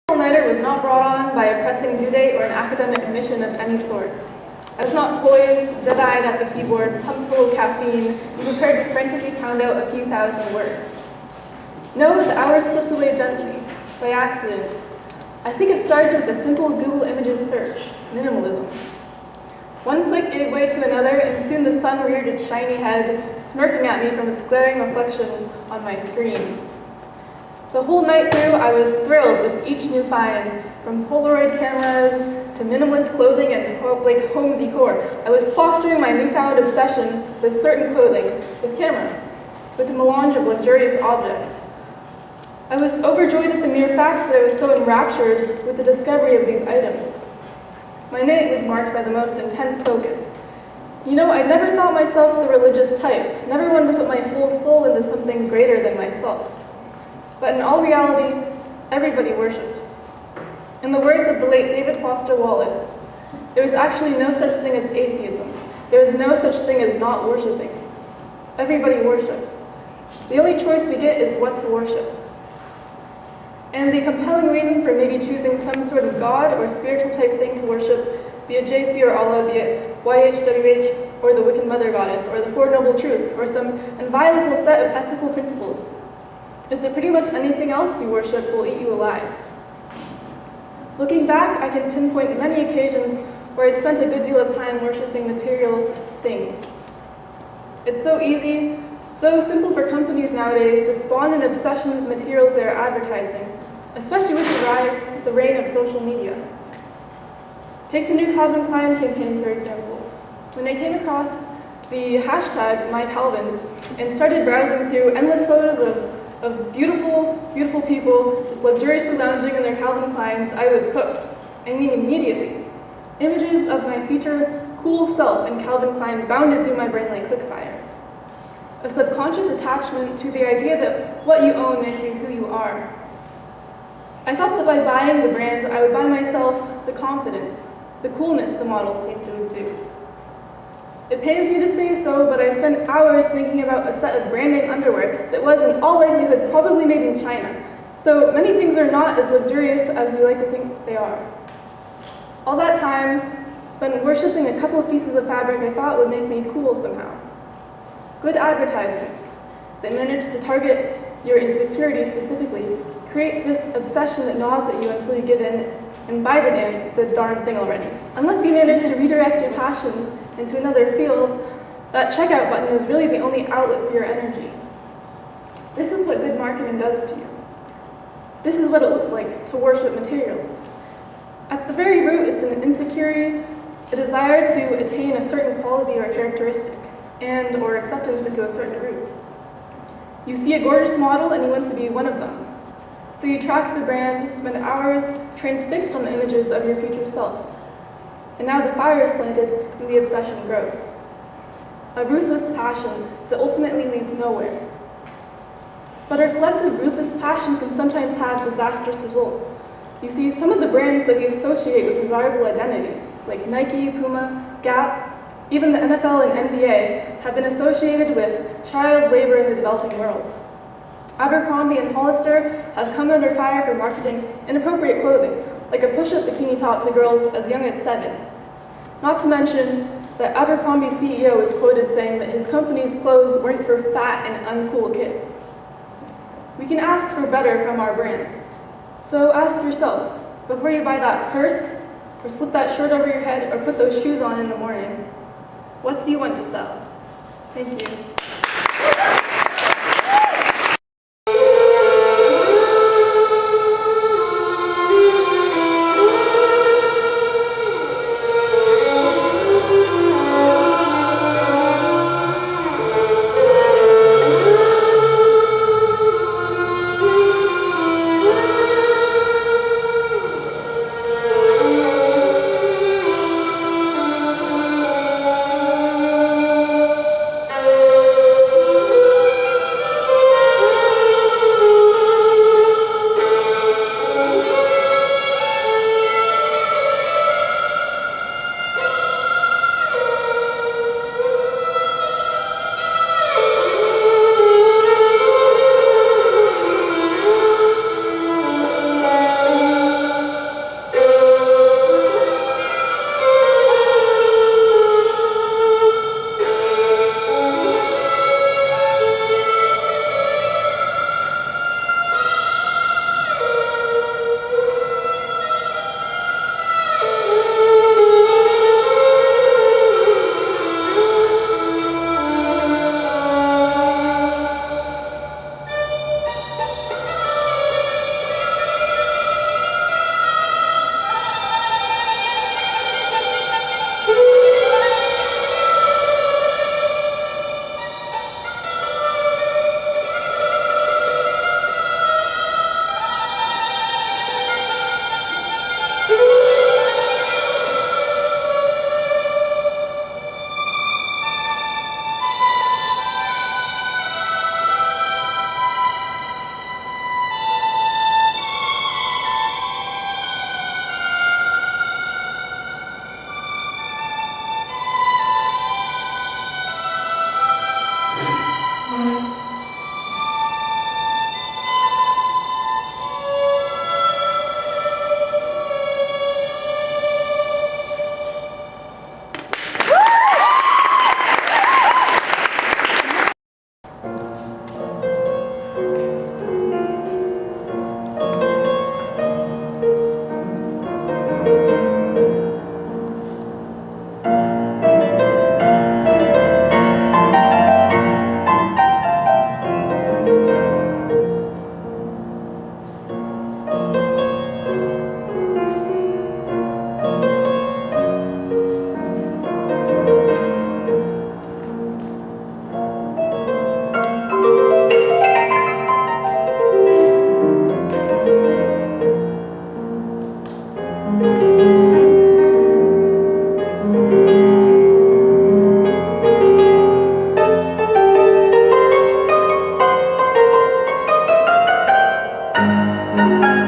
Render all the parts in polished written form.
all-nighter was not brought on by a pressing due date or an academic mission of any sort. I was not poised, dead-eyed at the keyboard, pumped full of caffeine, and prepared to frantically pound out a few thousand words. No, the hours slipped away gently, by accident. I think it started with a simple Google Images search, minimalism. One click gave way to another, and soon the sun reared its shiny head, smirking at me from its glaring reflection on my screen. The whole night through, I was thrilled with each new find, from Polaroid cameras to minimalist clothing and home decor. I was fostering my newfound obsession with certain clothing, with cameras, with a melange of luxurious objects. I was overjoyed at the mere fact that I was so enraptured with the discovery of these items. My night was marked by the most intense focus. You know, I never thought myself the religious type, never wanted to put my whole soul into something greater than myself. But in all reality, everybody worships. In the words of the late David Foster Wallace, there is actually no such thing as atheism. There is no such thing as not worshiping. Everybody worships. The only choice we get is what to worship. And the compelling reason for maybe choosing some sort of God or spiritual type thing to worship, be it JC or Allah, be it YHWH, or the Wiccan Mother Goddess, or the Four Noble Truths, or some inviolable set of ethical principles, is that pretty much anything else you worship will eat you alive. Looking back, I can pinpoint many occasions where I spent a good deal of time worshiping material things. It's so easy, so simple for companies nowadays to spawn an obsession with materials they are advertising, especially with the reign of social media. Take the new Calvin Klein campaign, for example. When I came across the hashtag #MyCalvins and started browsing through endless photos of beautiful, beautiful people just luxuriously lounging in their Calvin Kleins, I was hooked. I mean, immediately. Images of my future cool self in Calvin Klein bounded through my brain like quickfire. A subconscious attachment to the idea that what you own makes you who you are. I thought that by buying the brand, I would buy myself the confidence, the coolness the models seem to exude. It pains me to say so, but I spent hours thinking about a set of brand name underwear that was, in all likelihood, probably made in China. So many things are not as luxurious as we like to think they are. All that time spent worshipping a couple of pieces of fabric I thought would make me cool somehow. Good advertisements that manage to target your insecurities specifically create this obsession that gnaws at you until you give in and buy the darn thing already. Unless you manage to redirect your passion into another field, that checkout button is really the only outlet for your energy. This is what good marketing does to you. This is what it looks like to worship material. At the very root, it's an insecurity, a desire to attain a certain quality or characteristic, and or acceptance into a certain group. You see a gorgeous model and you want to be one of them. So you track the brand, spend hours transfixed on the images of your future self. And now the fire is planted and the obsession grows. A ruthless passion that ultimately leads nowhere. But our collective ruthless passion can sometimes have disastrous results. You see, some of the brands that we associate with desirable identities, like Nike, Puma, Gap, even the NFL and NBA, have been associated with child labor in the developing world. Abercrombie and Hollister have come under fire for marketing inappropriate clothing, like a push-up bikini top to girls as young as 7. Not to mention that Abercrombie's CEO is quoted saying that his company's clothes weren't for fat and uncool kids. We can ask for better from our brands. So ask yourself, before you buy that purse, or slip that shirt over your head, or put those shoes on in the morning, what do you want to sell? Thank you.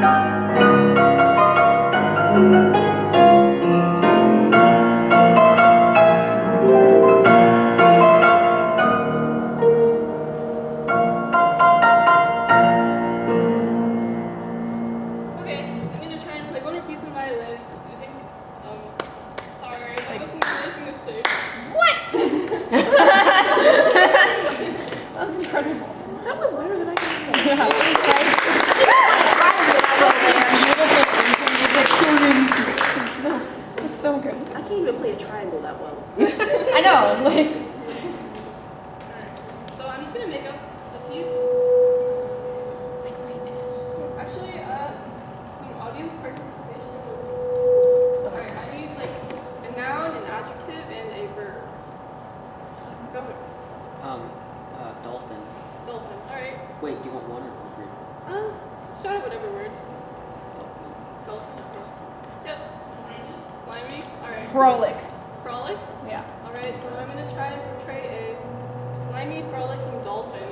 Okay, I'm gonna try and play one more piece on violin. I think, sorry, I wasn't making a mistake. That's incredible. That was better than I could It's so good. I can't even play a triangle that well. I know, like. So I'm just gonna make up a piece. Actually, some audience participation. Alright, I need like a noun, an adjective, and a verb. Go for it. Dolphin. Dolphin. Alright. Wait, do you want one or all three? Just shout out whatever words. Dolphin. Okay. Yep. Slimy. Alright. Frolic. Frolic. Yeah. Alright, so I'm gonna try and portray a slimy, frolicking dolphin.